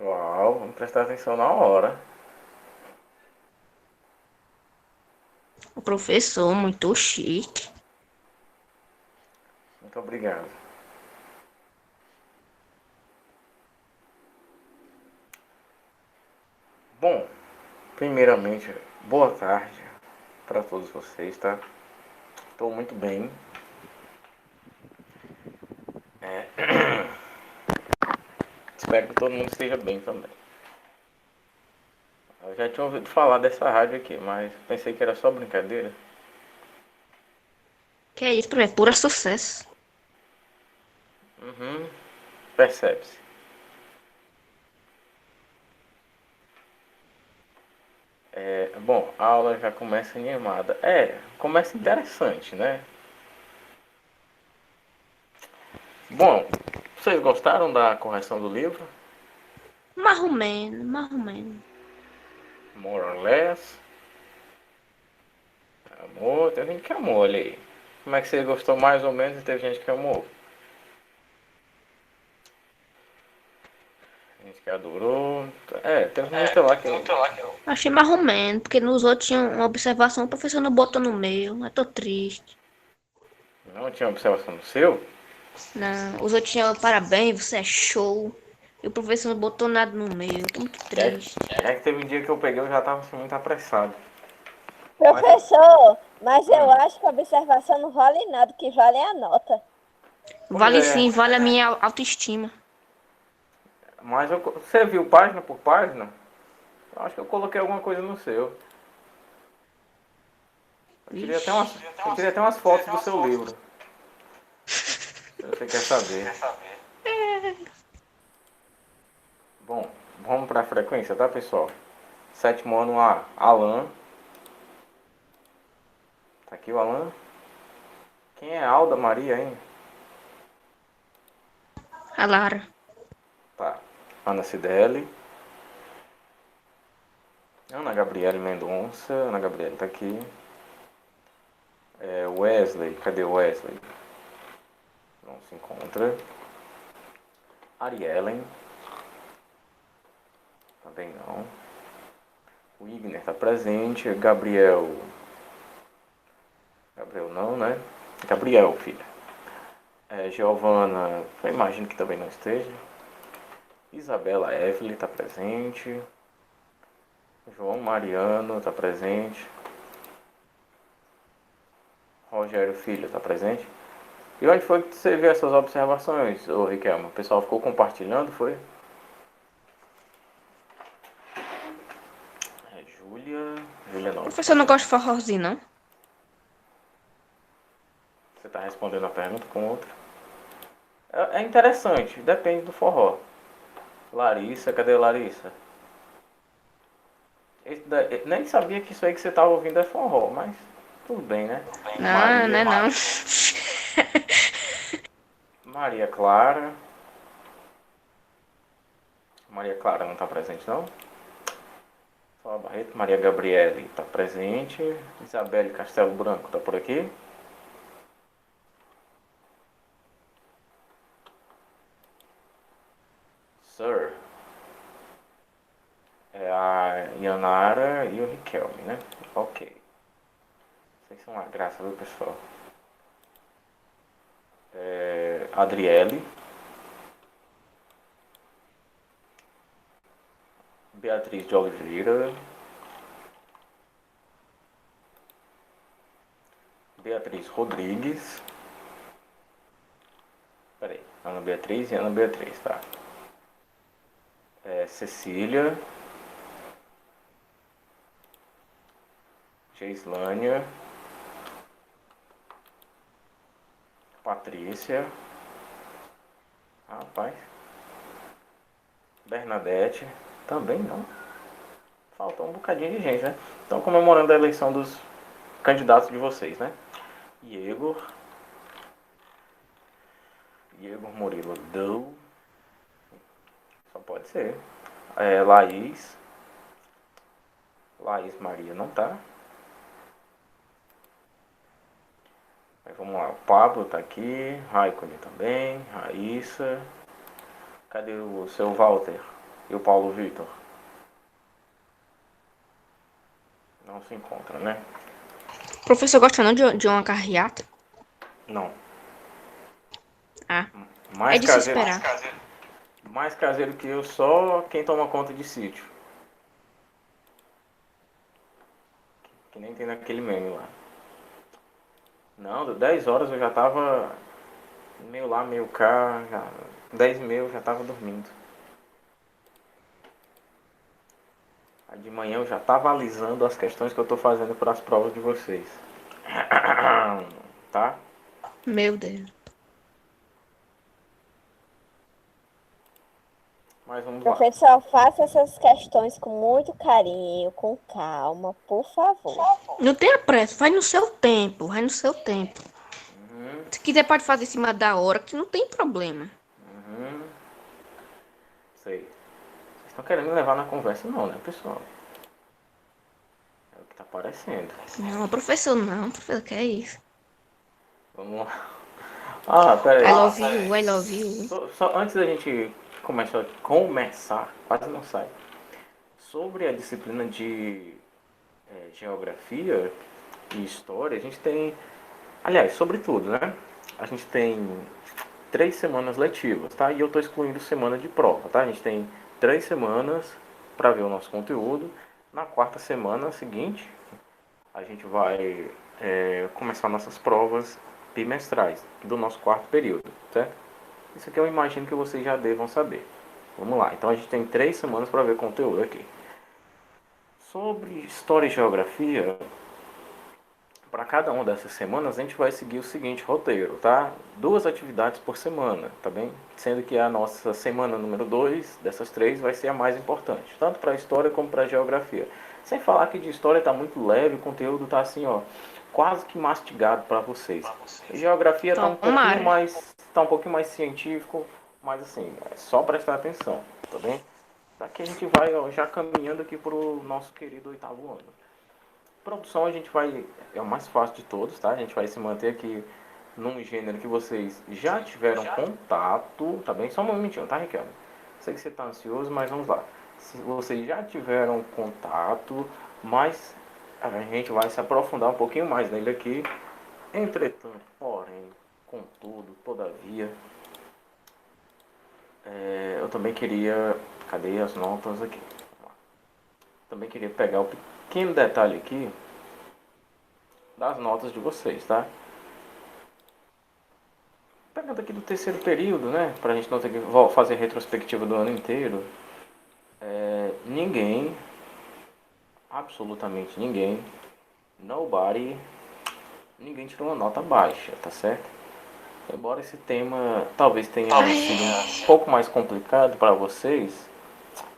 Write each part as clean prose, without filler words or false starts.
Pessoal, vamos prestar atenção na hora. O professor, muito chique. Muito obrigado. Bom, primeiramente, boa tarde para todos vocês, tá? Estou muito bem. Espero que todo mundo esteja bem também. Eu já tinha ouvido falar dessa rádio aqui, mas pensei que era só brincadeira. Que é isso, professor? Pura sucesso. Uhum, percebe-se. Bom, a aula já começa animada. Começa interessante, né? Bom, vocês gostaram da correção do livro? Marromeno, marromeno. More or less. Amor, tem gente que amou, olha aí. Como é que você gostou mais ou menos e teve gente que amou? Tem gente que adorou. Teve muita lá que eu Achei marromeno, porque nos outros tinha uma observação, o professor não botou no meio. Eu tô triste. não tinha observação do seu. Não, os outros tinham parabéns, você é show. E o professor não botou nada no meio. Eu tô muito É, triste. é que teve um dia que eu peguei, eu já tava assim, muito apressado. Mas, Professor, mas eu hum, acho que a observação não vale nada, o que vale é a nota. pois Vale é. sim, vale a minha autoestima. Você viu página por página? Eu acho que eu coloquei alguma coisa no seu. Eu tirei até Vixe. umas, eu tirei até umas fotos do seu livro. Se você quer saber. Bom, vamos pra frequência, tá, pessoal? Sétimo ano A, Alan. Tá aqui o Alan. Quem é Alda Maria, hein? A Lara. Tá. Ana Cidelli. Ana Gabriele Mendonça. Ana Gabriele tá aqui. Wesley. Cadê o Wesley? Não se encontra. Ariellen. Também não. O Igner tá presente. Gabriel. Gabriel não, né? Gabriel, filha. Giovana. Eu imagino que também não esteja. Isabela Evelyn tá presente. João Mariano tá presente. Rogério Filho tá presente. E onde foi que você viu essas observações, ô Riquelme? O pessoal ficou compartilhando, foi? Júlia. Júlia O não. professor não gosta de forrozinho, não? Você tá respondendo a pergunta com outra. É interessante, depende do forró. Larissa, cadê Larissa? Nem sabia que isso aí que você tava ouvindo é forró, mas tudo bem, né? Não, Maria. não é não. Maria Clara. Maria Clara não tá presente, não? Só a Barreto. Maria Gabriele tá presente. Isabelle Castelo Branco tá por aqui. Sir. É a Yanara e o Riquelme, né? Ok. Vocês são uma graça, viu, pessoal? Adriele. Beatriz de Oliveira. Beatriz Rodrigues. Peraí. Ana Beatriz e Ana Beatriz, tá? Cecília. Geislânia. Patrícia. Rapaz. Bernadette. Também não. Faltou um bocadinho de gente, né? Estão comemorando a eleição dos candidatos de vocês, né? Igor. Igor Murilo Dou. Só pode ser. Laís. Laís Maria não tá. Mas vamos lá. O Pablo tá aqui. Raikkonen também. Raíssa. Cadê o seu Walter? E o Paulo Vitor? Não se encontra, né? O professor gosta não de uma carreata? Não. Ah, é Mais de se caseiro, esperar. mais caseiro que eu, só quem toma conta de sítio. Que nem tem naquele meme lá. Não, 10 horas eu já tava meio lá, meio cá. 10h30 eu já tava dormindo. Aí de manhã eu já tava alisando as questões que eu tô fazendo para as provas de vocês. Tá? Meu Deus. Mas vamos lá. Professor, faça essas questões com muito carinho, com calma, por favor. Não tenha pressa, vai no seu tempo, vai no seu tempo. Uhum, Se quiser pode fazer em cima da hora, que não tem problema. uhum. Sei. Vocês estão querendo me levar na conversa não, né, pessoal? É o que tá parecendo. Não, professor não, professor, que é isso? Vamos lá. Ah, pera I aí. love you, I love you. Só antes da gente começar, quase não sai. Sobre a disciplina de geografia e história, a gente tem, aliás, sobre tudo, né? A gente tem 3 semanas letivas, tá? E eu estou excluindo semana de prova, tá? A gente tem 3 semanas para ver o nosso conteúdo. Na quarta semana seguinte, a gente vai começar nossas provas bimestrais do nosso quarto período, certo? Isso aqui eu imagino que vocês já devam saber. Vamos lá, então a gente tem 3 semanas para ver conteúdo aqui. Sobre história e geografia, para cada uma dessas semanas a gente vai seguir o seguinte roteiro, tá? 2 atividades por semana, tá bem? Sendo que a nossa semana número 2 dessas 3 vai ser a mais importante, tanto para a história como para a geografia. Sem falar que de história está muito leve, o conteúdo está assim, ó, quase que mastigado para vocês. A geografia Tomara. tá um pouquinho mais científico, mas assim, é só prestar atenção, tá bem? Daqui a gente vai ó, já caminhando aqui para o nosso querido oitavo ano. Produção a gente vai, é o mais fácil de todos, tá? A gente vai se manter aqui num gênero que vocês já tiveram contato, tá bem? Só um momentinho, tá, Ricardo? Sei que você tá ansioso, mas vamos lá. Se vocês já tiveram contato, mas a gente vai se aprofundar um pouquinho mais nele aqui. Entretanto, porém, contudo, todavia, eu também queria, cadê as notas aqui? Também queria pegar o pequeno detalhe aqui das notas de vocês, tá? Pegando aqui do terceiro período, né? Pra gente não ter que fazer retrospectiva do ano inteiro. Ninguém, absolutamente ninguém, nobody, ninguém tirou uma nota baixa, tá certo? Embora esse tema talvez tenha sido um pouco mais complicado para vocês,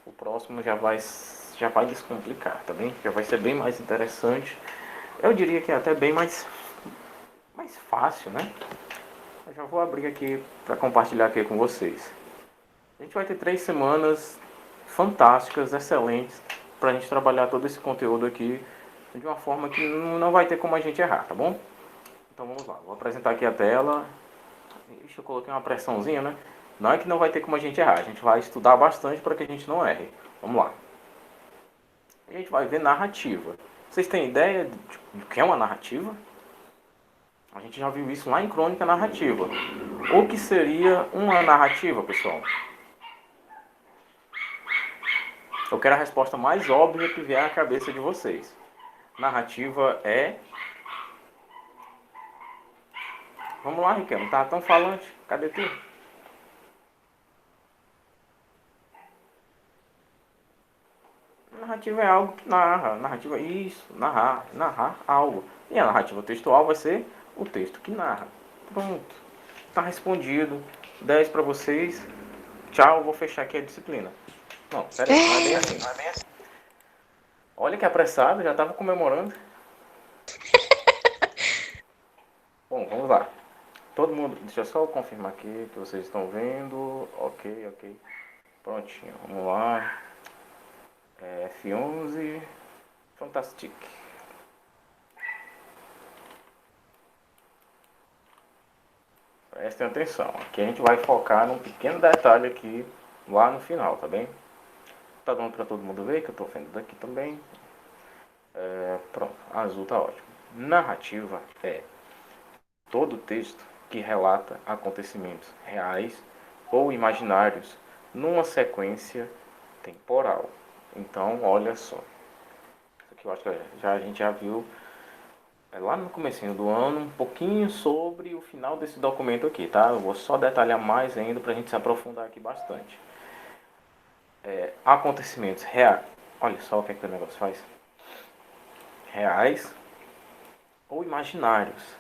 o próximo já vai descomplicar, tá bem? Já vai ser bem mais interessante. Eu diria que é até bem mais fácil, né? Eu já vou abrir aqui para compartilhar aqui com vocês. A gente vai ter 3 semanas fantásticas, excelentes, para a gente trabalhar todo esse conteúdo aqui de uma forma que não vai ter como a gente errar, tá bom? Então vamos lá, vou apresentar aqui a tela. Ixi, eu coloquei uma pressãozinha, né? Não é que não vai ter como a gente errar, a gente vai estudar bastante para que a gente não erre. Vamos lá. A gente vai ver narrativa. Vocês têm ideia do que é uma narrativa? A gente já viu isso lá em Crônica Narrativa. O que seria uma narrativa, pessoal? Eu quero a resposta mais óbvia que vier à cabeça de vocês. Narrativa é... Vamos lá, Ricardo. Tá tão falante. Cadê tu? Narrativa é algo que narra. Narrativa é isso. Narrar. Narrar algo. E a narrativa textual vai ser o texto que narra. Pronto. Tá respondido. 10 para vocês. Tchau. Vou fechar aqui a disciplina. Não, pera aí. Não é bem assim. Olha que apressado. Já tava comemorando. Bom, vamos lá. Todo mundo, deixa eu só confirmar aqui que vocês estão vendo. Ok, ok. Prontinho, vamos lá. F11. Fantastic. Prestem atenção. Aqui a gente vai focar num pequeno detalhe aqui lá no final, tá bem? Tá dando para todo mundo ver que eu tô vendo daqui também. Pronto, azul tá ótimo. Narrativa é todo texto que relata acontecimentos reais ou imaginários numa sequência temporal. Então, olha só. Isso aqui eu acho que a gente já viu lá no comecinho do ano um pouquinho sobre o final desse documento aqui, tá? Eu vou só detalhar mais ainda para a gente se aprofundar aqui bastante. Acontecimentos reais. Olha só o que o negócio faz. Reais ou imaginários.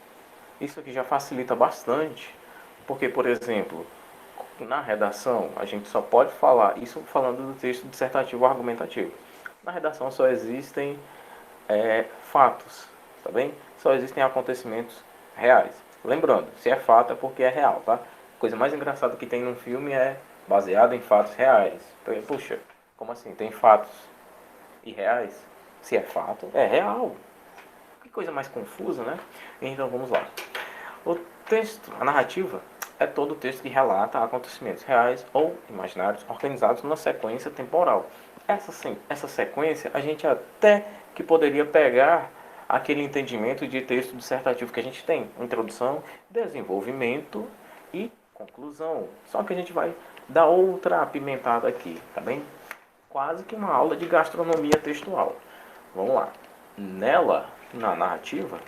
Isso aqui já facilita bastante, porque, por exemplo, na redação a gente só pode falar, isso falando do texto dissertativo argumentativo. Na redação só existem fatos, tá bem? Só existem acontecimentos reais. Lembrando, se é fato é porque é real, tá? A coisa mais engraçada que tem num filme é baseado em fatos reais. Então, puxa, como assim? Tem fatos irreais? Se é fato, é real. Que coisa mais confusa, né? Então vamos lá. O texto, a narrativa, é todo o texto que relata acontecimentos reais ou imaginários organizados numa sequência temporal. Essa sequência a gente até que poderia pegar aquele entendimento de texto dissertativo que a gente tem: introdução, desenvolvimento e conclusão. Só que a gente vai dar outra apimentada aqui, tá bem? Quase que uma aula de gastronomia textual. Vamos lá. Nela, na narrativa,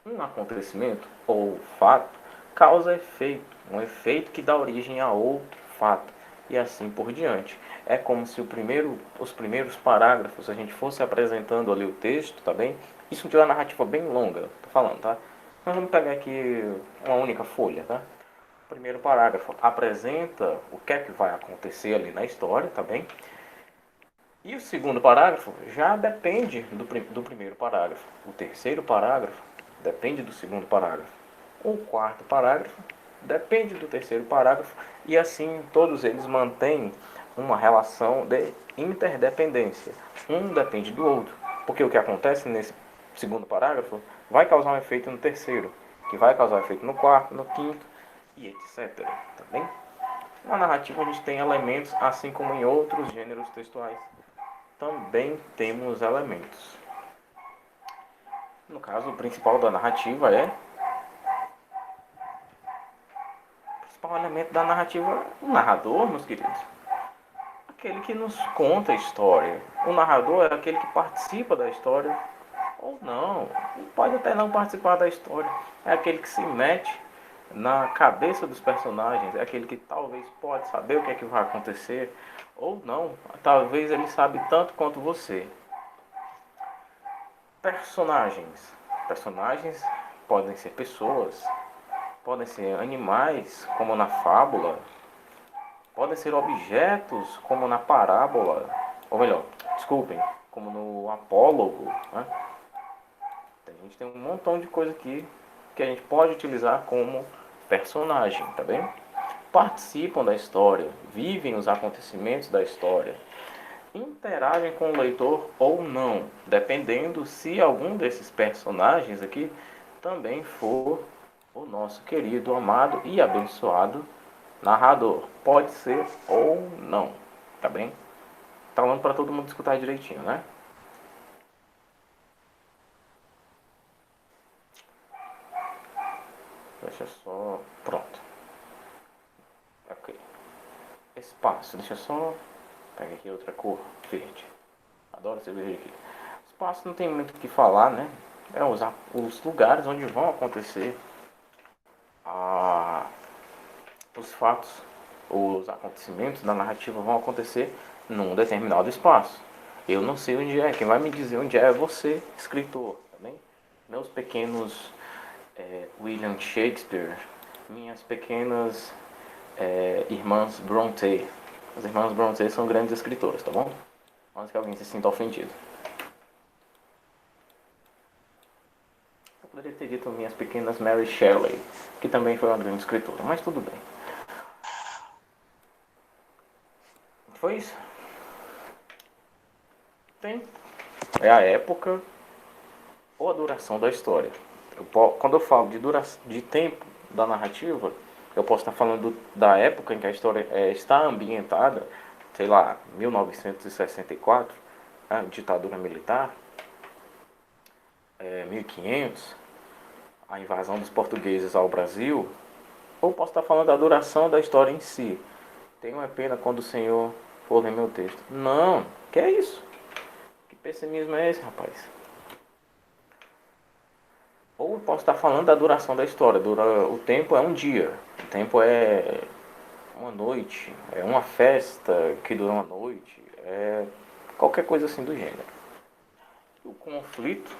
um acontecimento ou fato causa efeito, um efeito que dá origem a outro fato, e assim por diante. É como se os primeiros parágrafos a gente fosse apresentando ali o texto, tá bem? Isso de uma narrativa bem longa, tô falando, tá? Nós vamos pegar aqui uma única folha, tá? O primeiro parágrafo apresenta o que é que vai acontecer ali na história, tá bem? E o segundo parágrafo já depende do primeiro parágrafo. O terceiro parágrafo depende do segundo parágrafo. O quarto parágrafo depende do terceiro parágrafo. E assim todos eles mantêm uma relação de interdependência. Um depende do outro. Porque o que acontece nesse segundo parágrafo vai causar um efeito no terceiro, que vai causar um efeito no quarto, no quinto e etc. Tá bem? Na narrativa a gente tem elementos, assim como em outros gêneros textuais. Também temos elementos. No caso, o principal da narrativa o principal elemento da narrativa é o narrador, meus queridos. Aquele que nos conta a história. O narrador é aquele que participa da história ou não. Pode até não participar da história. É aquele que se mete na cabeça dos personagens. É aquele que talvez pode saber o que é que vai acontecer ou não. Talvez ele sabe tanto quanto você. Personagens. Personagens podem ser pessoas, podem ser animais, como na fábula, podem ser objetos, como na parábola, ou melhor, desculpem, como no apólogo, né? A gente tem um montão de coisa aqui que a gente pode utilizar como personagem, tá bem? Participam da história, vivem os acontecimentos da história, interagem com o leitor ou não, dependendo se algum desses personagens aqui também for o nosso querido, amado e abençoado narrador. Pode ser ou não, tá bem? Tá falando para todo mundo escutar direitinho, né? Deixa só... Pronto. Ok. Espaço. Deixa só... Pega aqui outra cor. Verde. Adoro esse verde aqui. Espaço não tem muito o que falar, né? É os lugares onde vão acontecer os fatos, os acontecimentos da narrativa vão acontecer num determinado espaço. Eu não sei onde é. Quem vai me dizer onde é você, escritor. Tá bem? Meus pequenos William Shakespeare, minhas pequenas irmãs Brontë. As irmãs Brontë são grandes escritoras, tá bom? Antes que alguém se sinta ofendido. Eu poderia ter dito minhas pequenas Mary Shelley, que também foi uma grande escritora, mas tudo bem. Foi isso. É a época ou a duração da história. Quando eu falo de tempo da narrativa, eu posso estar falando da época em que a história está ambientada, sei lá, 1964, né, ditadura militar, 1500, a invasão dos portugueses ao Brasil, ou posso estar falando da duração da história em si. Tenho uma pena quando o Senhor for ler meu texto. Não, que é isso? Que pessimismo é esse, rapaz? Ou eu posso estar falando da duração da história. O tempo é um dia, o tempo é uma noite, é uma festa que dura uma noite, é qualquer coisa assim do gênero. O conflito,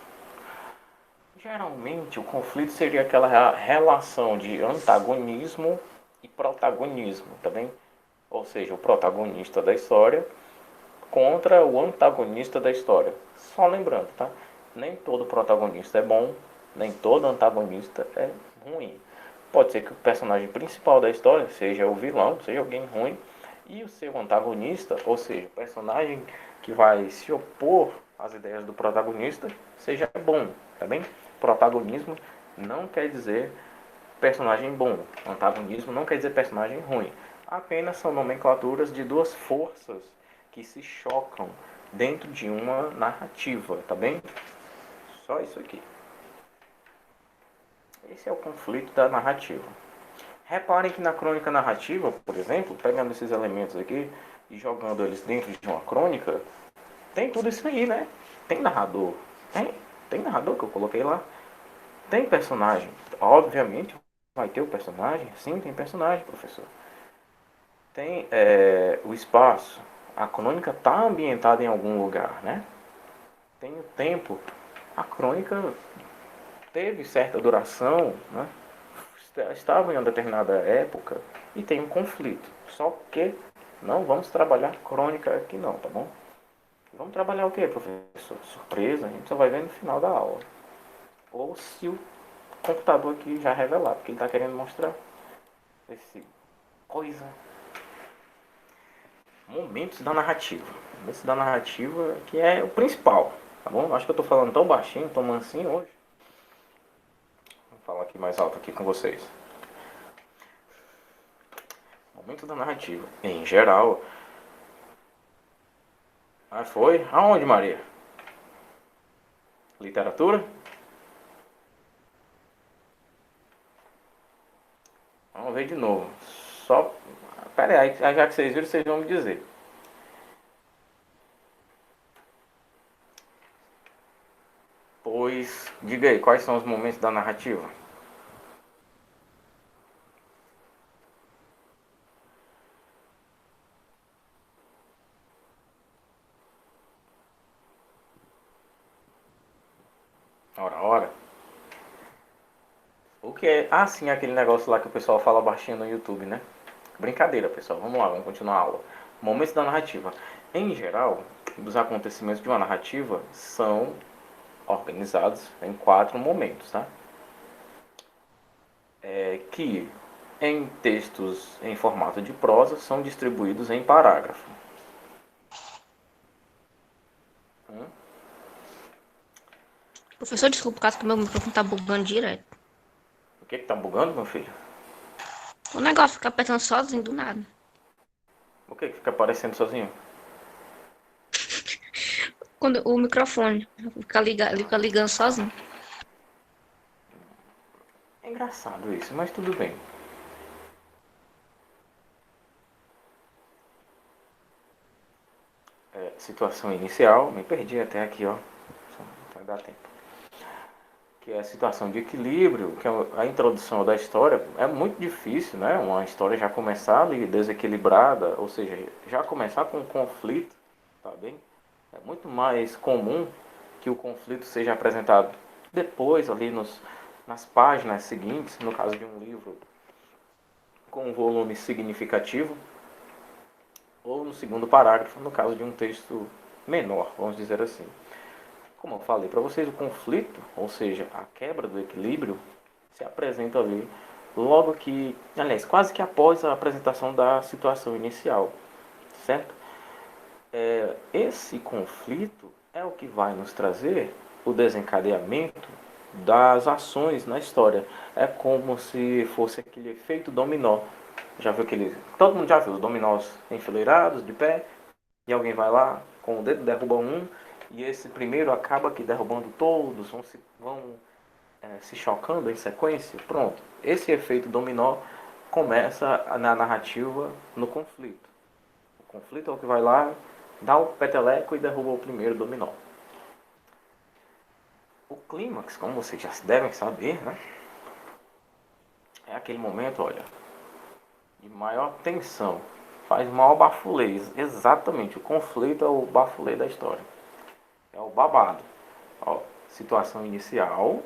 geralmente o conflito seria aquela relação de antagonismo e protagonismo, tá bem? Ou seja, o protagonista da história contra o antagonista da história. Só lembrando, tá? Nem todo protagonista é bom, nem todo antagonista é ruim. Pode ser que o personagem principal da história seja o vilão, seja alguém ruim, e o seu antagonista, ou seja, o personagem que vai se opor às ideias do protagonista, seja bom, tá bem? Protagonismo não quer dizer personagem bom, antagonismo não quer dizer personagem ruim. Apenas são nomenclaturas de duas forças que se chocam dentro de uma narrativa, tá bem? Só isso aqui. Esse é o conflito da narrativa. Reparem que na crônica narrativa, por exemplo, pegando esses elementos aqui e jogando eles dentro de uma crônica, tem tudo isso aí, né? Tem narrador. Tem narrador que eu coloquei lá. Tem personagem. Obviamente vai ter o personagem. Sim, tem personagem, professor. Tem o espaço. A crônica está ambientada em algum lugar, né? Tem o tempo. A crônica teve certa duração, né? Estava em uma determinada época e tem um conflito. Só que não vamos trabalhar crônica aqui não, tá bom? Vamos trabalhar o que, professor? Surpresa, a gente só vai ver no final da aula. Ou se o computador aqui já revelar, porque ele está querendo mostrar esse coisa. Momentos da narrativa. Momentos da narrativa que é o principal, tá bom? Acho que eu tô falando tão baixinho, tão mansinho hoje. Vou falar aqui mais alto aqui com vocês. Momento da narrativa. Em geral. Ah, foi? Aonde, Maria? Literatura? Vamos ver de novo. Só. Pera aí, já que vocês viram, vocês vão me dizer. Pois, diga aí, quais são os momentos da narrativa? Ora, ora. O que é? Ah, sim, aquele negócio lá que o pessoal fala baixinho no YouTube, né? Brincadeira, pessoal. Vamos lá, vamos continuar a aula. Momentos da narrativa. Em geral, os acontecimentos de uma narrativa são organizados em 4 momentos, tá? Que em textos em formato de prosa são distribuídos em parágrafo. Professor, desculpa, por causa que meu microfone tá bugando direto. O que tá bugando, meu filho? O negócio fica apertando sozinho do nada. O que fica aparecendo sozinho? Quando o microfone fica ligando sozinho. É engraçado isso, mas tudo bem. Situação inicial, me perdi até aqui, ó. Vai dar tempo. Que é a situação de equilíbrio, que é a introdução da história. É muito difícil, né? Uma história já começar ali desequilibrada, ou seja, já começar com um conflito, tá bem? É muito mais comum que o conflito seja apresentado depois, ali nas páginas seguintes, no caso de um livro com um volume significativo, ou no segundo parágrafo, no caso de um texto menor, vamos dizer assim. Como eu falei para vocês, o conflito, ou seja, a quebra do equilíbrio, se apresenta ali logo que, aliás, quase que após a apresentação da situação inicial, certo? Esse conflito é o que vai nos trazer o desencadeamento das ações na história. É como se fosse aquele efeito dominó. Já viu aquele... Todo mundo já viu os dominós enfileirados, de pé, e alguém vai lá, com o dedo derruba um, e esse primeiro acaba que derrubando todos, se chocando em sequência. Pronto. Esse efeito dominó começa na narrativa no conflito. O conflito é o que vai lá, dá o peteleco e derruba o primeiro dominó. O clímax, como vocês já devem saber, né? É aquele momento, olha, de maior tensão. Faz maior bafulê. Exatamente, o conflito é o bafulê da história. É o babado. Ó, situação inicial.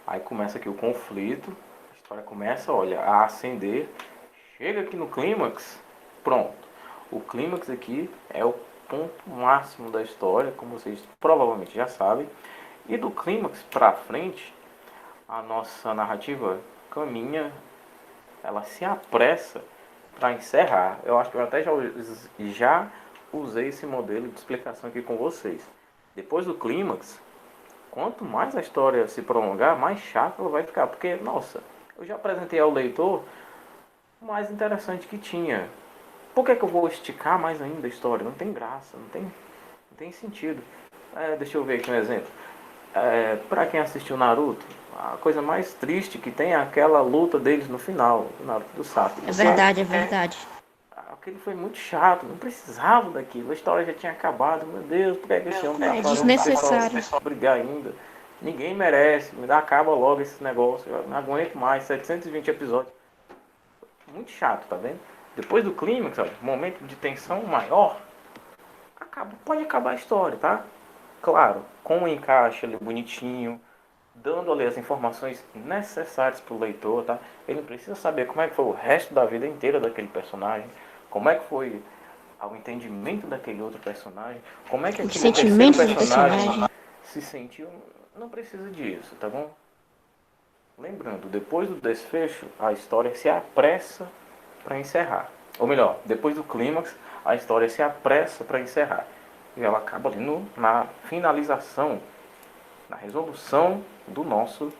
Aí começa aqui o conflito. A história começa, olha, a ascender. Chega aqui no clímax. Pronto. O clímax aqui é o ponto máximo da história, como vocês provavelmente já sabem. E do clímax pra frente, a nossa narrativa caminha, ela se apressa para encerrar. Eu acho que eu até já usei esse modelo de explicação aqui com vocês. Depois do clímax, quanto mais a história se prolongar, mais chata ela vai ficar. Porque, nossa, eu já apresentei ao leitor o mais interessante que tinha. Por que eu vou esticar mais ainda a história? Não tem graça, não tem sentido. Deixa eu ver aqui um exemplo. Para quem assistiu Naruto, a coisa mais triste que tem é aquela luta deles no final, do Naruto do Sasuke. É verdade, é verdade. Aquilo foi muito chato, não precisava daquilo, a história já tinha acabado. Meu Deus, por que esse homem tá fazendo desnecessário. o pessoal brigar ainda? Ninguém merece, acaba logo esse negócio, eu não aguento mais, 720 episódios. Muito chato, tá vendo? Depois do clímax, momento de tensão maior, pode acabar a história, tá? Claro, com um encaixe ali bonitinho, dando ali as informações necessárias para o leitor, tá? Ele não precisa saber como é que foi o resto da vida inteira daquele personagem, como é que foi o entendimento daquele outro personagem, como é que aquele sentimento terceiro do personagem se sentiu. Não precisa disso, tá bom? Lembrando, depois do desfecho, a história se apressa para encerrar. Ou melhor, depois do clímax, a história se apressa para encerrar. E ela acaba ali na finalização, na resolução do nosso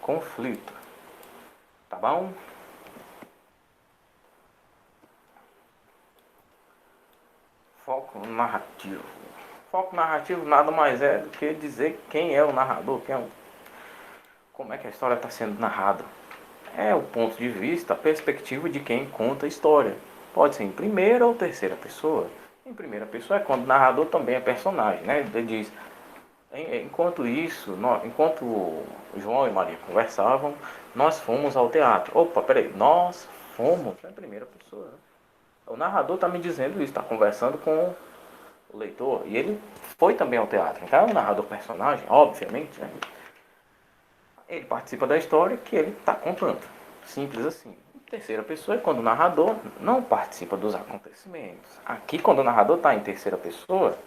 conflito. Tá bom? Foco narrativo. Foco narrativo nada mais é do que dizer quem é o narrador, como é que a história está sendo narrada. É o ponto de vista, a perspectiva de quem conta a história. Pode ser em primeira ou terceira pessoa. Em primeira pessoa é quando o narrador também é personagem, né? Ele diz, enquanto João e Maria conversavam, nós fomos ao teatro. Opa, peraí, nós fomos na primeira pessoa. O narrador está me dizendo isso, está conversando com o leitor. E ele foi também ao teatro. Então é um narrador personagem, obviamente, né? Ele participa da história que ele está contando. Simples assim. Terceira pessoa é quando o narrador não participa dos acontecimentos. Aqui, quando o narrador está em terceira pessoa,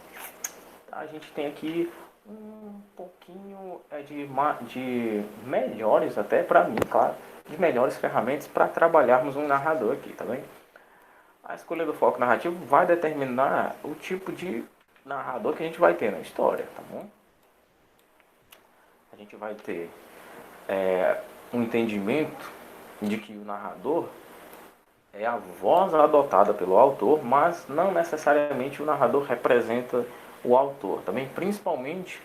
a gente tem aqui um pouquinho de melhores, até para mim, claro, de melhores ferramentas para trabalharmos um narrador aqui, tá bem? A escolha do foco narrativo vai determinar o tipo de narrador que a gente vai ter na história, tá bom? A gente vai ter um entendimento de que o narrador é a voz adotada pelo autor, mas não necessariamente o narrador representa o autor. Também, principalmente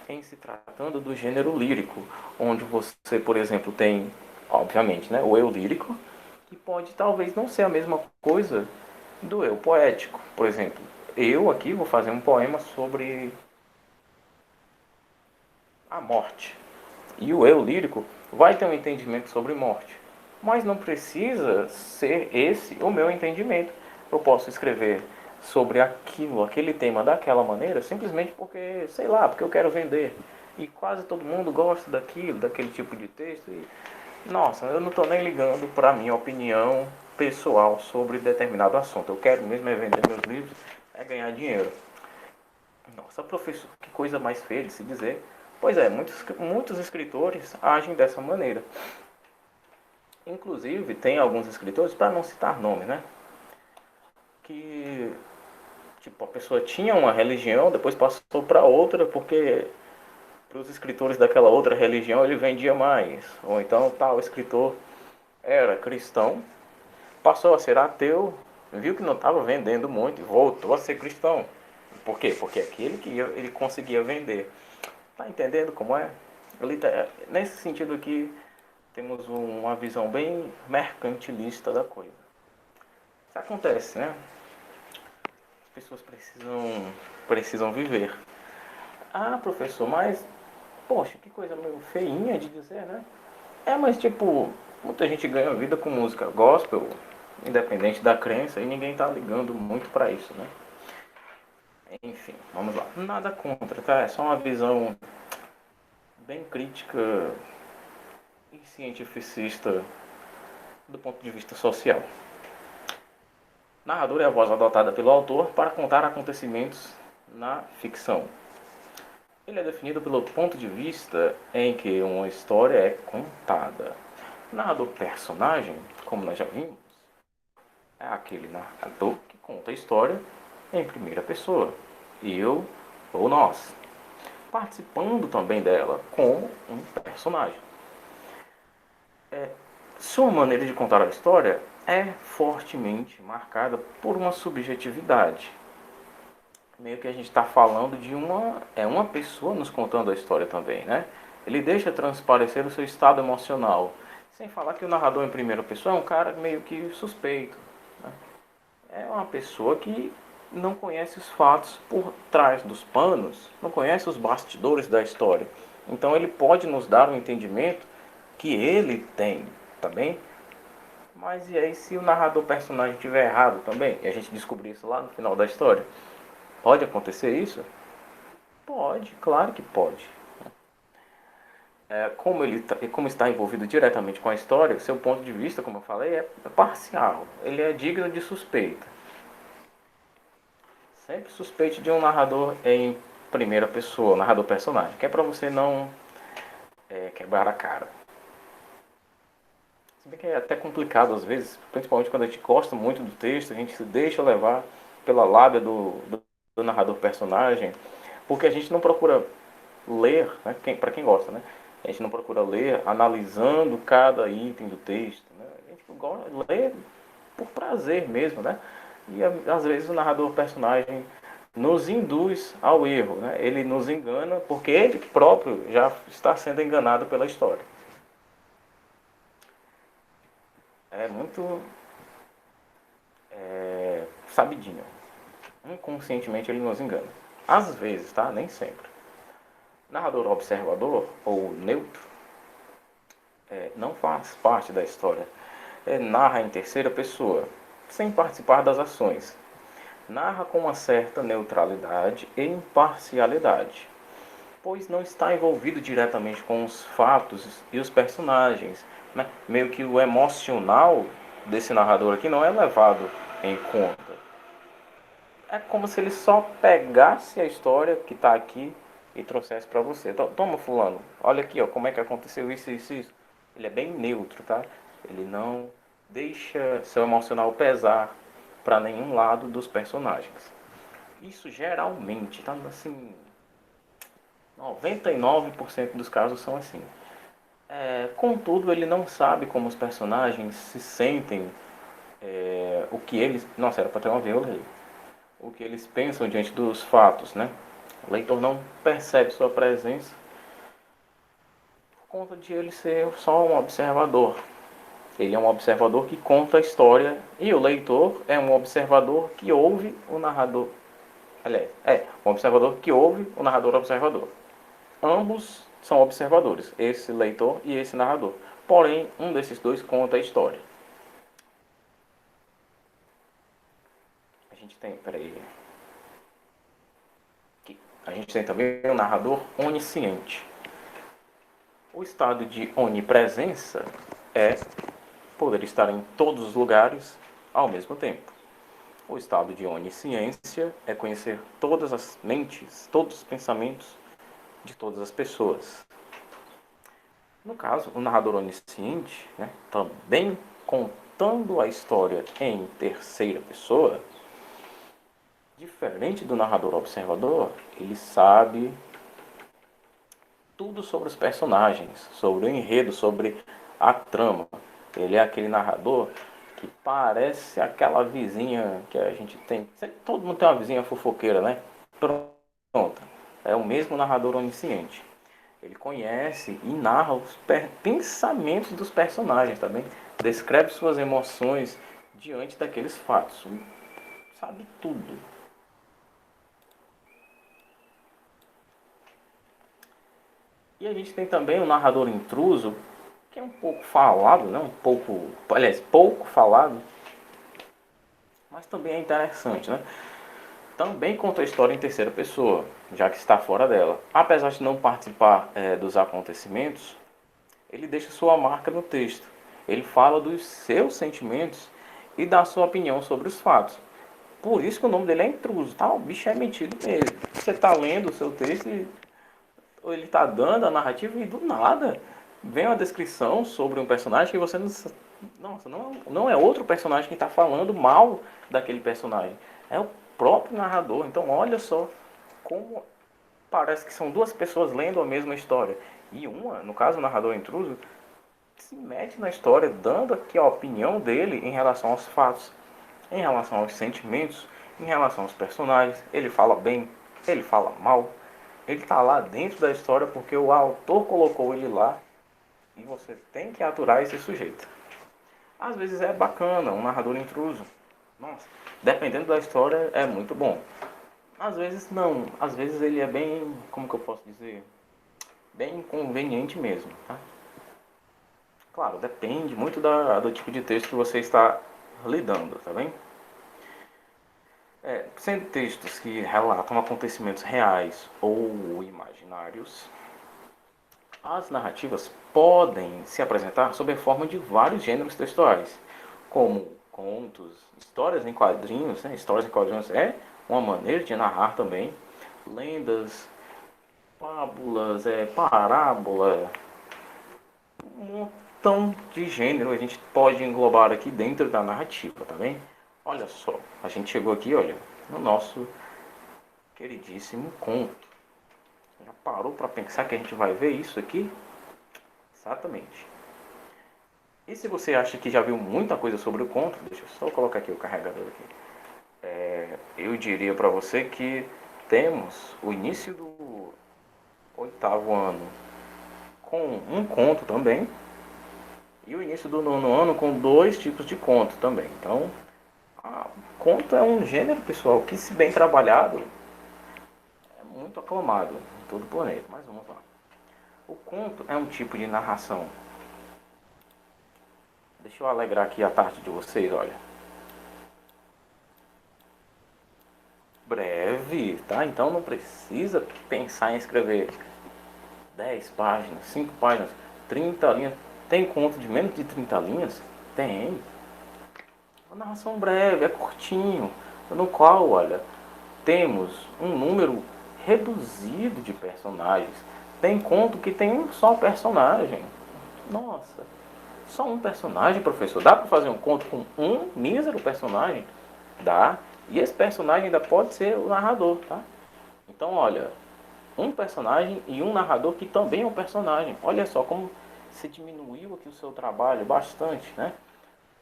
em se tratando do gênero lírico, onde você, por exemplo, tem, obviamente, né, o eu lírico, que pode talvez não ser a mesma coisa do eu poético. Por exemplo, eu aqui vou fazer um poema sobre a morte. E o eu lírico vai ter um entendimento sobre morte. Mas não precisa ser esse o meu entendimento. Eu posso escrever sobre aquele tema daquela maneira, simplesmente porque, sei lá, porque eu quero vender. E quase todo mundo gosta daquele tipo de texto. E, nossa, eu não estou nem ligando para a minha opinião pessoal sobre determinado assunto. Eu quero mesmo é vender meus livros, é ganhar dinheiro. Nossa, professor, que coisa mais feia de se dizer. Pois é, muitos escritores agem dessa maneira. Inclusive, tem alguns escritores, para não citar nomes, né? Que, tipo, a pessoa tinha uma religião, depois passou para outra, porque para os escritores daquela outra religião ele vendia mais. Ou então, tal escritor era cristão, passou a ser ateu, viu que não estava vendendo muito e voltou a ser cristão. Por quê? Porque aquele que ele conseguia vender. Tá entendendo como é? Nesse sentido aqui, temos uma visão bem mercantilista da coisa. Isso acontece, né? As pessoas precisam viver. Ah, professor, mas, poxa, que coisa meio feinha de dizer, né? Mas tipo, muita gente ganha vida com música gospel, independente da crença, e ninguém tá ligando muito pra isso, né? Enfim, vamos lá. Nada contra, tá? É só uma visão bem crítica e cientificista do ponto de vista social. Narrador é a voz adotada pelo autor para contar acontecimentos na ficção. Ele é definido pelo ponto de vista em que uma história é contada. O narrador personagem, como nós já vimos, é aquele narrador que conta a história em primeira pessoa. Eu ou nós. Participando também dela como um personagem. Sua maneira de contar a história é fortemente marcada por uma subjetividade. Meio que a gente está falando de uma pessoa nos contando a história também, né? Ele deixa transparecer o seu estado emocional. Sem falar que o narrador em primeira pessoa é um cara meio que suspeito, né? É uma pessoa que não conhece os fatos por trás dos panos, não conhece os bastidores da história. Então ele pode nos dar um entendimento que ele tem, tá bem? Mas e aí se o narrador personagem estiver errado também? E a gente descobrir isso lá no final da história? Pode acontecer isso? Pode, claro que pode. Como está envolvido diretamente com a história, seu ponto de vista, como eu falei, é parcial. Ele é digno de suspeita. Sempre suspeite de um narrador em primeira pessoa, narrador personagem, que é para você não quebrar a cara. Se bem que é até complicado às vezes, principalmente quando a gente gosta muito do texto, a gente se deixa levar pela lábia do narrador personagem, porque a gente não procura ler, né, para quem gosta, né? A gente não procura ler analisando cada item do texto, né? A gente lê por prazer mesmo, né? E às vezes o narrador personagem nos induz ao erro, né? Ele nos engana porque ele próprio já está sendo enganado pela história. É muito sabidinho. Inconscientemente ele nos engana. Às vezes, tá? Nem sempre. Narrador observador ou neutro não faz parte da história. Narra em terceira pessoa, sem participar das ações. Narra com uma certa neutralidade e imparcialidade, pois não está envolvido diretamente com os fatos e os personagens, né? Meio que o emocional desse narrador aqui não é levado em conta. É como se ele só pegasse a história que está aqui e trouxesse para você. Toma, fulano, olha aqui, ó, como é que aconteceu isso, isso, isso. Ele é bem neutro, tá? Ele não deixa seu emocional pesar para nenhum lado dos personagens. Isso geralmente, tá assim, 99% dos casos são assim. Contudo, ele não sabe como os personagens se sentem, o que eles... Nossa, era para ter uma vírgula aí. O que eles pensam diante dos fatos, né? O leitor não percebe sua presença por conta de ele ser só um observador. Ele é um observador que conta a história e o leitor é um observador que ouve o narrador. Aliás, um observador que ouve o narrador observador. Ambos são observadores, esse leitor e esse narrador. Porém, um desses dois conta a história. A gente tem, A gente tem também o narrador onisciente. O estado de onipresença é poder estar em todos os lugares ao mesmo tempo. O estado de onisciência é conhecer todas as mentes, todos os pensamentos de todas as pessoas. No caso, o narrador onisciente, né, também contando a história em terceira pessoa, diferente do narrador observador, ele sabe tudo sobre os personagens, sobre o enredo, sobre a trama. Ele é aquele narrador que parece aquela vizinha que a gente tem. Todo mundo tem uma vizinha fofoqueira, né? Pronto. É o mesmo narrador onisciente. Ele conhece e narra os pensamentos dos personagens também. Descreve suas emoções diante daqueles fatos. Sabe tudo. E a gente tem também o narrador intruso, que é um pouco falado, né? Pouco falado, mas também é interessante, né? Também conta a história em terceira pessoa, já que está fora dela. Apesar de não participar dos acontecimentos, ele deixa sua marca no texto. Ele fala dos seus sentimentos e dá sua opinião sobre os fatos. Por isso que o nome dele é intruso, tá? O bicho é metido mesmo. Você está lendo o seu texto e ele está dando a narrativa e do nada vem uma descrição sobre um personagem que você não... Nossa, não é outro personagem que está falando mal daquele personagem. É o próprio narrador. Então olha só como parece que são duas pessoas lendo a mesma história. E uma, no caso o narrador intruso, se mete na história dando aqui a opinião dele em relação aos fatos, em relação aos sentimentos, em relação aos personagens. Ele fala bem, ele fala mal. Ele está lá dentro da história porque o autor colocou ele lá e você tem que aturar esse sujeito. Às vezes é bacana, um narrador intruso. Nossa, dependendo da história é muito bom. Às vezes não, às vezes ele é bem, como que eu posso dizer, bem inconveniente mesmo, tá? Claro, depende muito do tipo de texto que você está lidando, tá bem? Sendo textos que relatam acontecimentos reais ou imaginários, as narrativas podem se apresentar sob a forma de vários gêneros textuais, como contos, histórias em quadrinhos, né? Histórias em quadrinhos é uma maneira de narrar também, lendas, fábulas, parábola, um montão de gênero a gente pode englobar aqui dentro da narrativa, tá bem? Olha só, a gente chegou aqui, olha, no nosso queridíssimo conto. Já parou para pensar que a gente vai ver isso aqui? Exatamente. E se você acha que já viu muita coisa sobre o conto, deixa eu só colocar aqui o carregador aqui. Eu diria para você que temos o início do oitavo ano com um conto também e o início do nono ano com dois tipos de conto também. Então, conto é um gênero, pessoal, que se bem trabalhado é muito aclamado em todo o planeta. Mas vamos lá. O conto é um tipo de narração. Deixa eu alegrar aqui a tarde de vocês, olha. Breve, tá? Então não precisa pensar em escrever 10 páginas, 5 páginas, 30 linhas. Tem conto de menos de 30 linhas? Tem. Uma narração breve, é curtinho, no qual, olha, temos um número reduzido de personagens. Tem conto que tem um só personagem. Nossa, só um personagem, professor? Dá para fazer um conto com um mísero personagem? Dá. E esse personagem ainda pode ser o narrador, tá? Então, olha, um personagem e um narrador que também é um personagem. Olha só como se diminuiu aqui o seu trabalho bastante, né?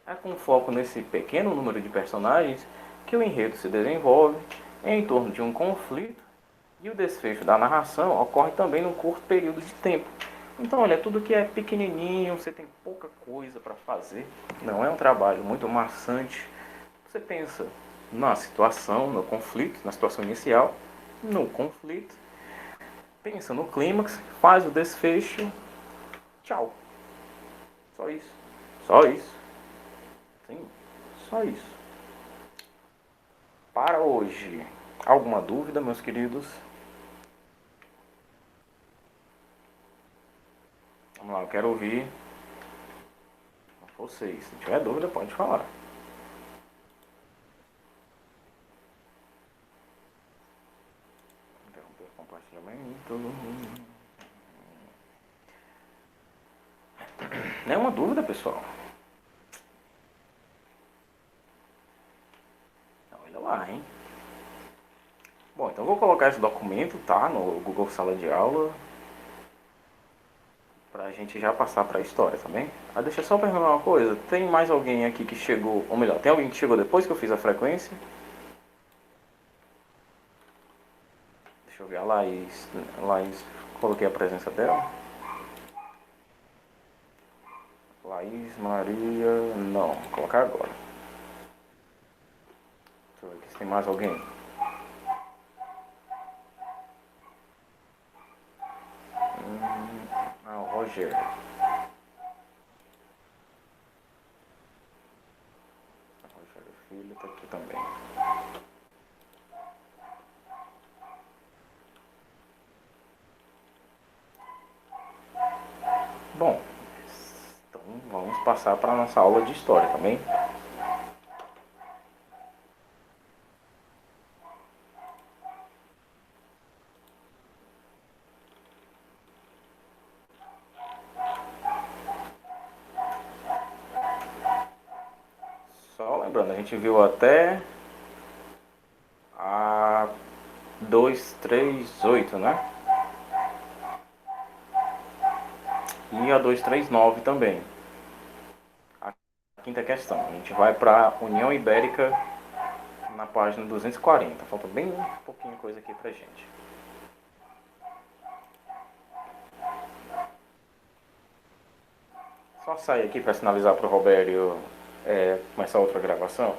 É com foco nesse pequeno número de personagens que o enredo se desenvolve em torno de um conflito e o desfecho da narração ocorre também num curto período de tempo. Então, olha, tudo que é pequenininho, você tem pouca coisa para fazer, não é um trabalho muito maçante. Você pensa na situação, no conflito, na situação inicial, no conflito, pensa no clímax, faz o desfecho, tchau. Só isso. Só isso. Sim, só isso. Para hoje, alguma dúvida, meus queridos? Vamos lá, eu quero ouvir vocês. Se tiver dúvida, pode falar. Interromper o compartilhamento. Nenhuma dúvida, pessoal? Olha lá, hein? Bom, então vou colocar esse documento, tá? No Google Sala de Aula. a gente já passar para a história, tá bem? Ah, deixa eu só perguntar uma coisa. Tem mais alguém aqui que chegou, ou melhor, tem alguém que chegou depois que eu fiz a frequência? Deixa eu ver, a Laís. Laís, coloquei a presença dela. Laís, Maria, não, vou colocar agora. Deixa eu ver aqui se tem mais alguém. O Rogério. O Rogério Filho tá aqui também. Bom, então vamos passar para a nossa aula de história, tá bem? Só lembrando, a gente viu até a 238, né? E a 239 também. A quinta questão, a gente vai para a União Ibérica na página 240. Falta bem pouquinho coisa aqui pra gente. Só sair aqui para sinalizar para o Robério começar outra gravação.